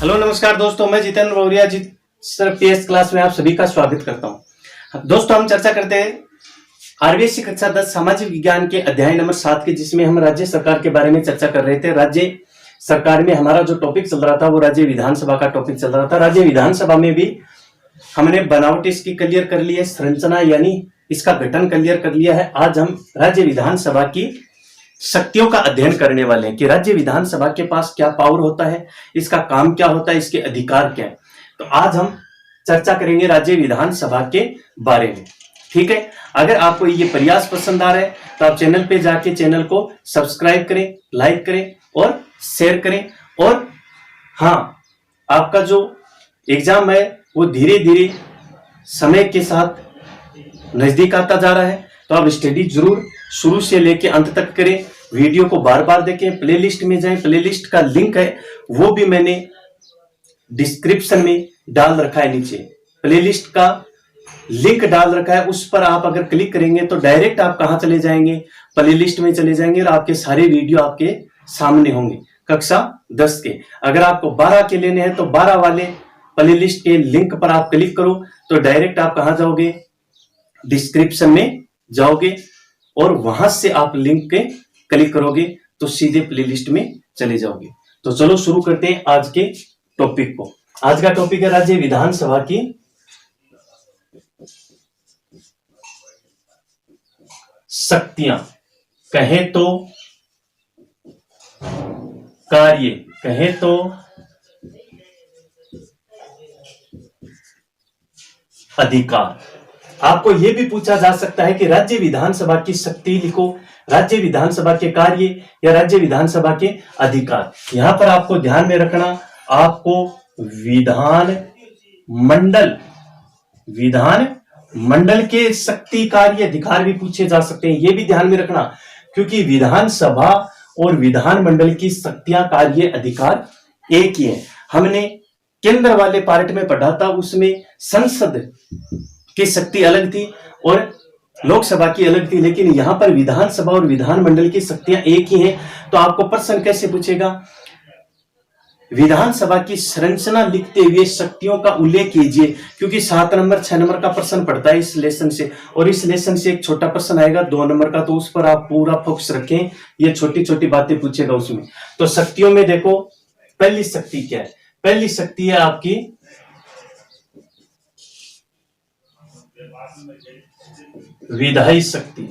Hello नमस्कार दोस्तों, मैं Jitendra Maurya ji sir PS class में आप सभी का स्वागत करता हूं। दोस्तों हम चर्चा करते हैं आरबीएससी कक्षा 10 सामाजिक विज्ञान के अध्याय नंबर 7 के, जिसमें हम राज्य सरकार के बारे में चर्चा कर रहे थे। राज्य सरकार में हमारा जो टॉपिक चल रहा था वो राज्य विधानसभा का टॉपिक चल रहा था। राज्य विधानसभा में भी हमने बनावट इसकी क्लियर कर ली है, संरचना यानी इसका गठन क्लियर कर लिया है। आज हम राज्य विधानसभा की शक्तियों का अध्ययन करने वाले हैं कि राज्य विधानसभा के पास क्या पावर होता है, इसका काम क्या होता है, इसके अधिकार क्या है। तो आज हम चर्चा करेंगे राज्य विधानसभा के बारे में। ठीक है, अगर आपको ये प्रयास पसंद आ रहा है तो आप चैनल पे जाके चैनल को सब्सक्राइब करें, लाइक करें और शेयर करें। और हाँ, आपका जो एग्जाम है वो धीरे धीरे समय के साथ नजदीक आता जा रहा है, तो आप स्टडी जरूर शुरू से लेके अंत तक करें। वीडियो को बार बार देखें, प्लेलिस्ट में जाएं। प्लेलिस्ट का लिंक है वो भी मैंने डिस्क्रिप्शन में डाल रखा है, नीचे प्लेलिस्ट का लिंक डाल रखा है। उस पर आप अगर क्लिक करेंगे तो डायरेक्ट आप कहां चले जाएंगे, प्लेलिस्ट में चले जाएंगे और आपके सारे वीडियो आपके सामने होंगे कक्षा 10 के। अगर आपको 12 के लेने हैं तो 12 वाले प्लेलिस्ट के लिंक पर आप क्लिक करो तो डायरेक्ट आप कहां जाओगे, डिस्क्रिप्शन में जाओगे और वहां से आप लिंक के क्लिक करोगे तो सीधे प्लेलिस्ट में चले जाओगे। तो चलो शुरू करते हैं आज के टॉपिक को। आज का टॉपिक है राज्य विधानसभा की शक्तियां, कहें तो कार्य, कहें तो अधिकार। आपको यह भी पूछा जा सकता है कि राज्य विधानसभा की शक्ति लिखो, राज्य विधानसभा के कार्य या राज्य विधानसभा के अधिकार। यहां पर आपको ध्यान में रखना, आपको विधान मंडल के शक्ति, कार्य, अधिकार भी पूछे जा सकते हैं। यह भी ध्यान में रखना क्योंकि विधानसभा और विधान मंडल की शक्तियां, कार्य, अधिकार एक ही है। हमने केंद्र वाले पार्ट में पढ़ा था, उसमें संसद की शक्ति अलग थी और लोकसभा की अलग थी, लेकिन यहां पर विधानसभा और विधानमंडल की शक्तियां एक ही हैं। तो आपको प्रश्न कैसे पूछेगा, विधानसभा की संरचना लिखते हुए शक्तियों का उल्लेख कीजिए, क्योंकि 7 नंबर 6 नंबर का प्रश्न पड़ता है इस लेसन से, और इस लेसन से एक छोटा प्रश्न आएगा 2 नंबर का, तो उस पर आप पूरा फोकस रखें। ये छोटी छोटी बातें पूछेगा उसमें। तो शक्तियों में देखो, पहली शक्ति क्या है, पहली शक्ति है आपकी विधायी शक्ति।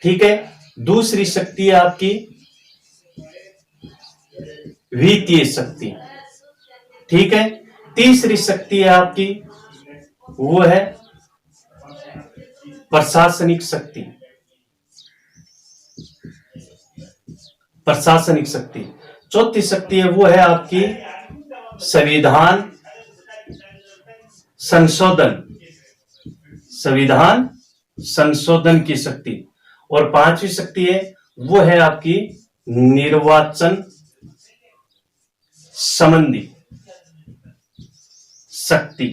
ठीक है, दूसरी शक्ति है आपकी वित्तीय शक्ति। ठीक है, तीसरी शक्ति है आपकी वो है प्रशासनिक शक्ति, प्रशासनिक शक्ति। चौथी शक्ति है वो है आपकी संविधान संशोधन, संविधान संशोधन की शक्ति। और 5वीं शक्ति है वो है आपकी निर्वाचन संबंधी शक्ति।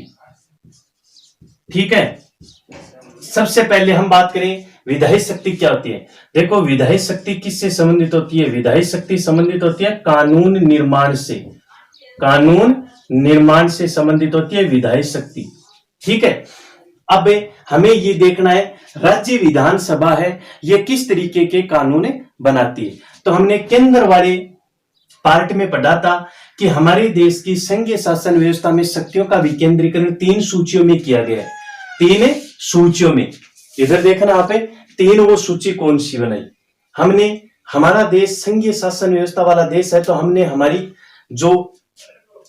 ठीक है, सबसे पहले हम बात करें विधायी शक्ति क्या होती है। देखो, विधायी शक्ति किससे संबंधित होती है, विधायी शक्ति संबंधित होती है कानून निर्माण से, कानून निर्माण से संबंधित होती है विधायी शक्ति। ठीक है, अब हमें ये देखना है राज्य विधानसभा है ये किस तरीके के कानून बनाती है। तो हमने केंद्र वाले पार्ट में पढ़ा था कि हमारे देश की संघीय शासन व्यवस्था में शक्तियों का विकेंद्रीकरण 3 सूचियों में किया गया है। 3 सूचियों में, इधर देखना आप, 3 वो सूची कौन सी बनाई हमने। हमारा देश संघीय शासन व्यवस्था वाला देश है, तो हमने हमारी जो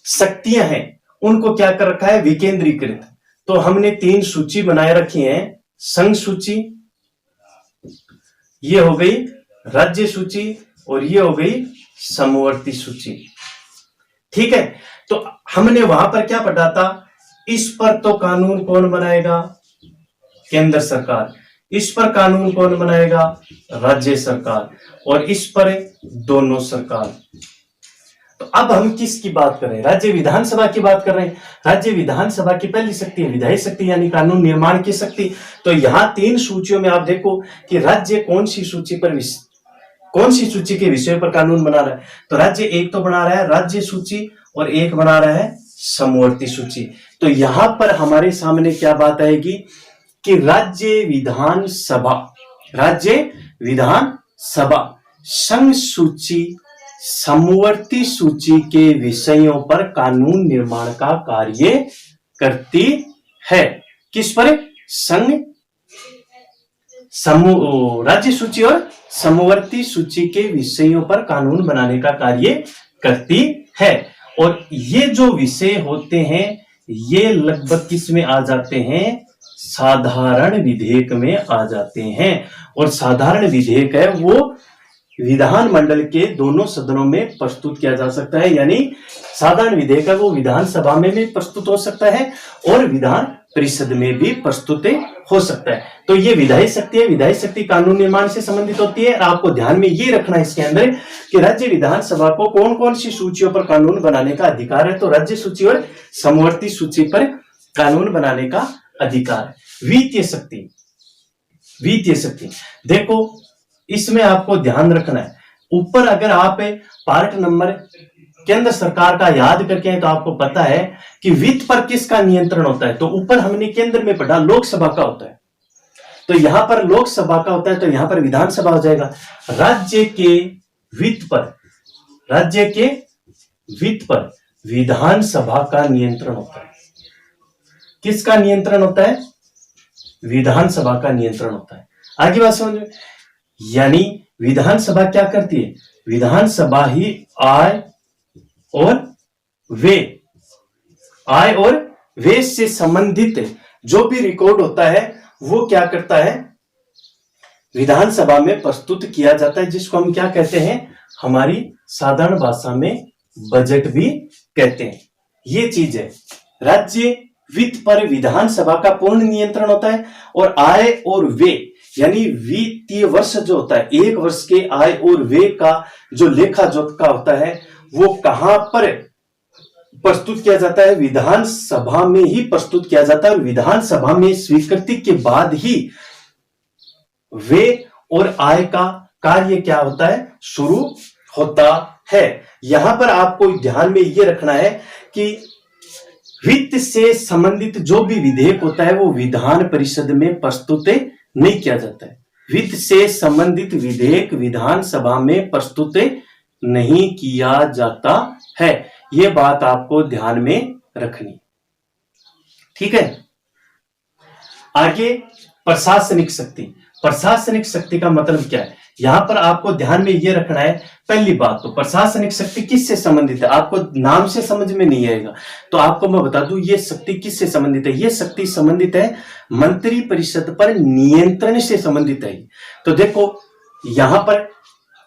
शक्तियां हैं उनको क्या कर रखा है, विकेंद्रीकृत। तो हमने 3 सूची बनाए रखी हैं, संघ सूची, ये हो गई राज्य सूची और ये हो गई समवर्ती सूची। ठीक है, तो हमने वहां पर क्या पढ़ा था, इस पर तो कानून कौन बनाएगा, केंद्र सरकार, इस पर कानून कौन बनाएगा, राज्य सरकार, और इस पर दोनों सरकार। तो अब हम किसकी बात कर रहे हैं, राज्य विधानसभा की बात कर रहे हैं। राज्य विधानसभा की पहली शक्ति है विधायी शक्ति यानी कानून निर्माण की शक्ति। तो यहां 3 सूचियों में आप देखो कि राज्य कौन सी सूची पर कौन सी सूची के विषय पर कानून बना रहा है। तो राज्य 1 तो बना रहा है राज्य सूची और एक बना रहा है समवर्ती सूची। तो यहां पर हमारे सामने क्या बात आएगी कि राज्य विधानसभा संघ सूची समवर्ती सूची के विषयों पर कानून निर्माण का कार्य करती है। किस पर? राज्य सूची और समवर्ती सूची के विषयों पर कानून बनाने का कार्य करती है। और ये जो विषय होते हैं ये लगभग किस में आ जाते हैं? साधारण विधेयक में आ जाते हैं। और साधारण विधेयक है वो विधानमंडल के दोनों सदनों में प्रस्तुत किया जा सकता है, यानी साधारण विधेयक है वो विधानसभा में भी प्रस्तुत हो सकता है और विधान परिषद में भी प्रस्तुत हो सकता है। तो ये विधायी शक्ति है। विधायी शक्ति कानून निर्माण से संबंधित होती है। आपको ध्यान में ये रखना है इसके अंदर कि राज्य विधानसभा को कौन कौन सी सूचियों पर कानून बनाने का अधिकार है। तो राज्य सूची और समवर्ती सूची पर कानून बनाने का अधिकार है। वित्तीय शक्ति देखो, इसमें आपको ध्यान रखना है। ऊपर अगर आप पार्ट नंबर केंद्र सरकार का याद करके हैं तो आपको पता है कि वित्त पर किसका नियंत्रण होता है। तो ऊपर हमने केंद्र में पढ़ा लोकसभा का होता है, तो यहां पर लोकसभा का होता है, तो यहां पर विधानसभा हो जाएगा। राज्य के वित्त पर विधानसभा का नियंत्रण होता है। किसका नियंत्रण होता है? विधानसभा का नियंत्रण होता है। आगे बात समझ में? यानी विधानसभा क्या करती है? विधानसभा ही आय और व्यय से संबंधित जो भी रिकॉर्ड होता है वो क्या करता है? विधानसभा में प्रस्तुत किया जाता है, जिसको हम क्या कहते हैं? हमारी साधारण भाषा में बजट भी कहते हैं। ये चीज है। राज्य वित्त पर विधानसभा का पूर्ण नियंत्रण होता है और आय और व्यय यानी वित्तीय वर्ष जो होता है, एक वर्ष के आय और व्यय का जो लेखा जोखा होता है वो कहां पर प्रस्तुत किया जाता है? विधानसभा में ही प्रस्तुत किया जाता है। और विधानसभा में स्वीकृति के बाद ही व्यय और आय का कार्य क्या होता है? शुरू होता है। यहां पर आपको ध्यान में यह रखना है कि वित्त से संबंधित जो भी विधेयक होता है वो विधान परिषद में प्रस्तुत नहीं किया जाता है। वित्त से संबंधित विधेयक विधानसभा में प्रस्तुत नहीं किया जाता है। यह बात आपको ध्यान में रखनी, ठीक है। आगे प्रशासनिक शक्ति का मतलब क्या है? यहां पर आपको ध्यान में यह रखना है। पहली बात तो प्रशासनिक शक्ति किससे संबंधित है? आपको नाम से समझ में नहीं आएगा तो आपको मैं बता दूं ये शक्ति किससे संबंधित है। यह शक्ति संबंधित है मंत्री परिषद पर नियंत्रण से संबंधित है। तो देखो यहां पर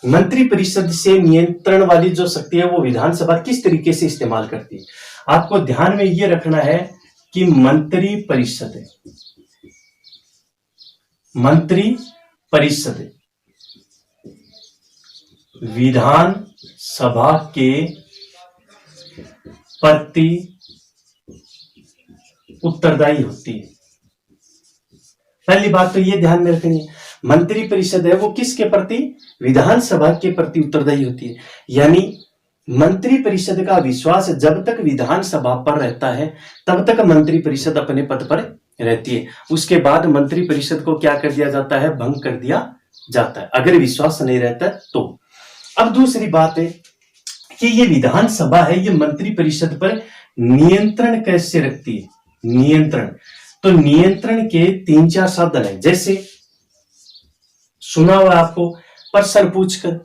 मंत्री परिषद से नियंत्रण वाली जो शक्ति है वो विधानसभा किस तरीके से इस्तेमाल करती है। आपको ध्यान में यह रखना है कि मंत्री परिषद विधानसभा के प्रति उत्तरदायी होती है। पहली बात तो ये ध्यान में रखनी है, मंत्री परिषद है वो किसके प्रति? विधानसभा के प्रति उत्तरदायी होती है। यानी मंत्री परिषद का विश्वास जब तक विधानसभा पर रहता है तब तक मंत्री परिषद अपने पद पर रहती है। उसके बाद मंत्री परिषद को क्या कर दिया जाता है? भंग कर दिया जाता है, अगर विश्वास नहीं रहता तो। अब दूसरी बात है कि ये विधानसभा है, ये मंत्री परिषद पर नियंत्रण कैसे रखती है? तो नियंत्रण के 3-4 साधन है। जैसे सुना हुआ आपको प्रश्न पूछकर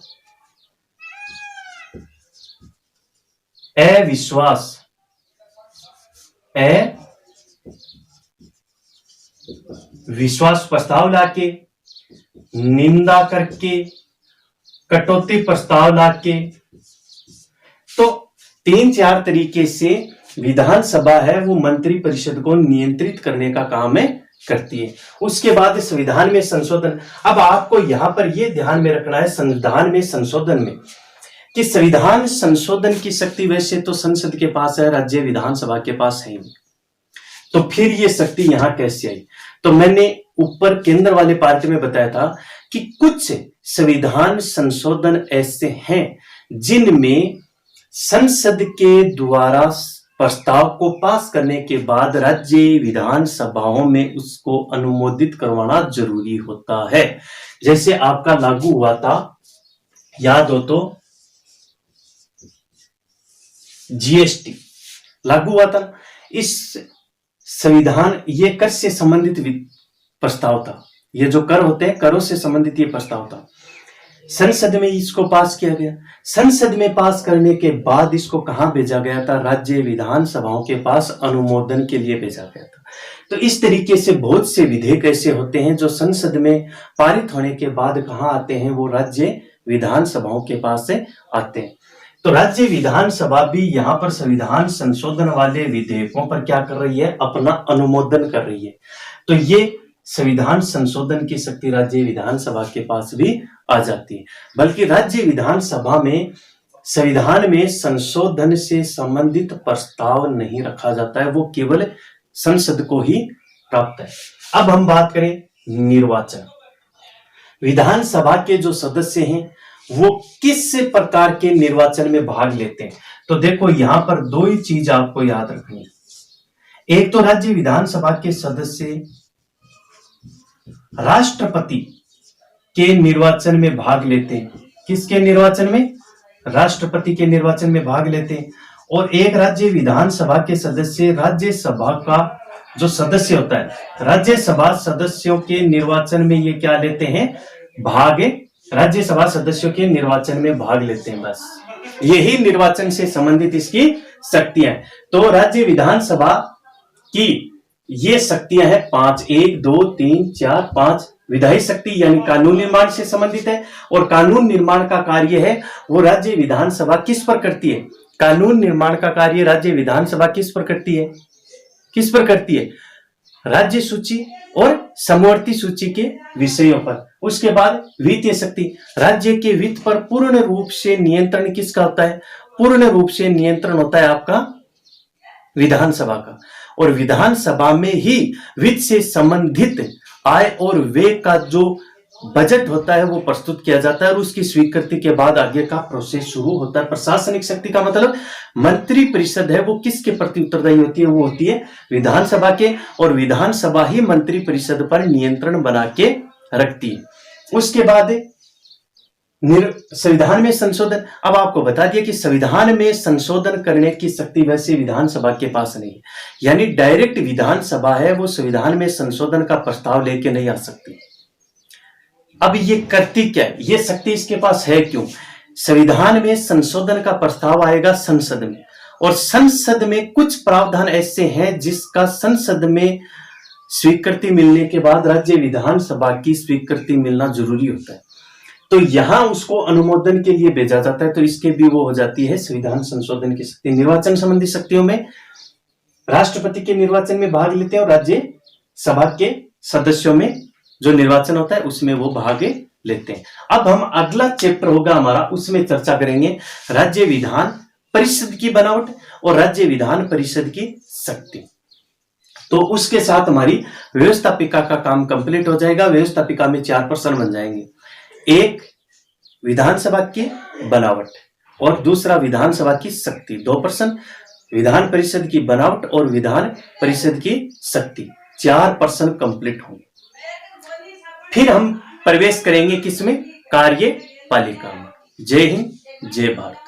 विश्वास प्रस्ताव लाके, निंदा करके, कटौती प्रस्ताव लाके। तो 3-4 तरीके से विधानसभा है वो मंत्री परिषद को नियंत्रित करने का काम है करती है। उसके बाद संविधान में संशोधन। अब आपको यहां पर यह ध्यान में रखना है संविधान में संशोधन में कि संविधान संशोधन की शक्ति वैसे तो संसद के पास है, राज्य विधानसभा के पास है नहीं। तो फिर ये शक्ति यहां कैसे आई? तो मैंने ऊपर केंद्र वाले पार्ट में बताया था कि कुछ संविधान संशोधन ऐसे हैं जिनमें संसद के द्वारा प्रस्ताव को पास करने के बाद राज्य विधानसभाओं में उसको अनुमोदित करवाना जरूरी होता है। जैसे आपका लागू हुआ था, याद हो तो, जीएसटी लागू हुआ था। इस संविधान, ये कर से संबंधित प्रस्ताव था। ये जो कर होते हैं, करों से संबंधित ये प्रस्ताव था। संसद में इसको पास किया गया। संसद में पास करने के बाद इसको कहां भेजा गया था? राज्य विधानसभाओं के पास अनुमोदन के लिए भेजा गया था। तो इस तरीके से बहुत से विधेयक ऐसे होते हैं जो संसद में पारित होने के बाद कहां आते हैं? वो राज्य विधानसभाओं के पास से आते हैं। तो राज्य विधानसभा भी यहाँ पर संविधान संशोधन वाले विधेयकों पर क्या कर रही है? अपना अनुमोदन कर रही है। तो ये संविधान संशोधन की शक्ति राज्य विधानसभा के पास भी आ जाती है। बल्कि राज्य विधानसभा में संविधान में संशोधन से संबंधित प्रस्ताव नहीं रखा जाता है, वो केवल संसद को ही प्राप्त है। अब हम बात करें निर्वाचन। विधानसभा के जो सदस्य हैं वो किस प्रकार के निर्वाचन में भाग लेते हैं? तो देखो, यहां पर दो ही चीज आपको याद रखनी है। एक तो राज्य विधानसभा के सदस्य राष्ट्रपति के निर्वाचन में भाग लेते हैं। किसके निर्वाचन में? राष्ट्रपति के निर्वाचन में भाग लेते हैं। और एक राज्य विधानसभा के सदस्य राज्यसभा का जो सदस्य होता है, राज्यसभा सदस्यों के निर्वाचन में ये क्या लेते हैं? भाग। राज्यसभा सदस्यों के निर्वाचन में भाग लेते हैं। बस यही निर्वाचन से संबंधित इसकी शक्तियां हैं। तो राज्य विधानसभा की ये शक्तियां हैं 5, 1, 2, 3, 4, 5 विधायी शक्ति यानी कानून निर्माण से संबंधित है। और कानून निर्माण का कार्य है वो राज्य विधानसभा किस पर करती है? कानून निर्माण का कार्य राज्य विधानसभा किस पर करती है? किस पर करती है? राज्य सूची और समवर्ती सूची के विषयों पर। उसके बाद वित्तीय शक्ति, राज्य के वित्त पर पूर्ण रूप से नियंत्रण किसका होता है? पूर्ण रूप से नियंत्रण होता है आपका विधानसभा का। और विधानसभा में ही वित्त से संबंधित आय और व्यय का जो बजट होता है वो प्रस्तुत किया जाता है और उसकी स्वीकृति के बाद आगे का प्रोसेस शुरू होता है। प्रशासनिक शक्ति का मतलब मंत्री परिषद है वो किसके प्रति उत्तरदायी होती है? वो होती है विधानसभा के। और विधानसभा ही मंत्री परिषद पर नियंत्रण बना के रखती है। उसके बाद संविधान में संशोधन। अब आपको बता दिया कि संविधान में संशोधन करने की शक्ति वैसे विधानसभा के पास नहीं है, यानी डायरेक्ट विधानसभा है वो संविधान में संशोधन का प्रस्ताव लेके नहीं आ सकती। अब ये करती क्या है? ये शक्ति इसके पास है क्यों? संविधान में संशोधन का प्रस्ताव आएगा संसद में, और संसद में कुछ प्रावधान ऐसे हैं जिसका संसद में स्वीकृति मिलने के बाद राज्य विधानसभा की स्वीकृति मिलना जरूरी होता है। तो यहां उसको अनुमोदन के लिए भेजा जाता है। तो इसके भी वो हो जाती है संविधान संशोधन की शक्ति। निर्वाचन संबंधी शक्तियों में राष्ट्रपति के निर्वाचन में भाग लेते हैं और राज्य सभा के सदस्यों में जो निर्वाचन होता है उसमें वो भाग लेते हैं। अब हम अगला चैप्टर होगा हमारा, उसमें चर्चा करेंगे राज्य विधान परिषद की बनावट और राज्य विधान परिषद की शक्ति। तो उसके साथ हमारी व्यवस्थापिका का काम कंप्लीट हो जाएगा। व्यवस्थापिका में 4 प्रश्न बन जाएंगे। एक विधानसभा की बनावट और दूसरा विधानसभा की शक्ति, 2 प्रश्न। विधान परिषद की बनावट और विधान परिषद की शक्ति, 4 प्रश्न कंप्लीट होंगे। फिर हम प्रवेश करेंगे किसमें? कार्यपालिका में। जय हिंद, जय भारत।